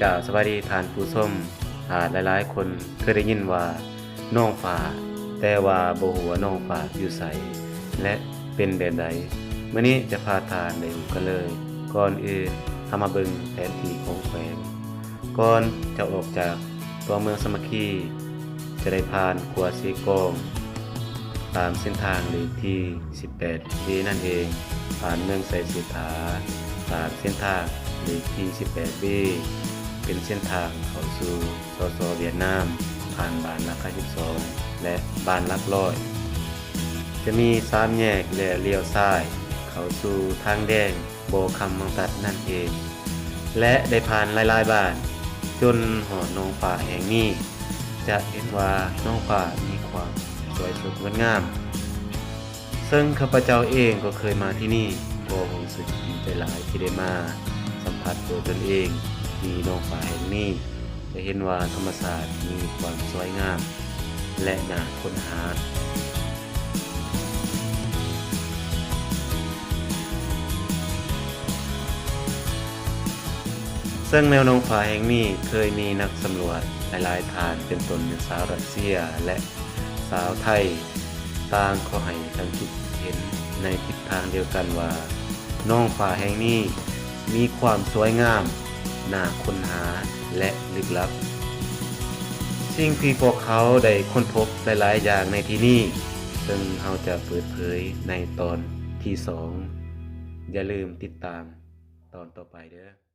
จะสวัสดีท่านผู้ชมหลายๆคนเคยได้ยินว่าน้องฟ้าแต่ว่าบ่ฮู้ว่าน้องฟ้าอยู่ไสและเป็นแบบใดมื้อนี้จะพาท่านได้รู้กันเลยก่อนอื่นเฮามาเบิ่งแผนที่ของแขวงก่อนจะออกจากตัวเมืองสามัคคีจะได้ผ่านขัวสีกองตามเส้นทางเลขที่18 b นั่นเองผ่านเมืองไสสิทธาตามเส้นทางเลขที่18 b เป็นเส้นทางเข้าสู่สสเวียดนามผ่านบ้านหลัก52และบ้านหลักร้อยจะมี3แยกและเลี้ยวซ้ายเข้าสู่ทางแดงโบคำมังตัดนั่นเองและได้ผ่านหลายๆบ้านจนหอน้องฟ้าแห่งนี้จะเห็นว่าน้องฟ้ามีความสวยสดงดงามซึ่งข้าพเจ้าเองก็เคยมาที่นี่ก็รู้สึกดีใจหลายที่ได้มาสัมผัสตัวตนเองที่น้องฟ้าแห่งนี้จะเห็นว่าธรรมชาติมีความสวยงามและน่าค้นหาซึ่งแนวน้องฟ้าแห่งนี้เคยมีนักสำรวจหลายๆท่านเป็นต้นเป็นสาวรัสเซียและสาวไทยต่างขอให้ทั้งคิดเห็นในทิศทางเดียวกันว่าน้องฟ้าแห่งนี้มีความสวยงามน่าค้นหาและลึกลับสิ่งที่พวกเขาได้ค้นพบหลายๆอย่างในที่นี้ซึ่งเราจะเปิดเผยในตอนที่2อย่าลืมติดตามตอนต่อไปเด้อ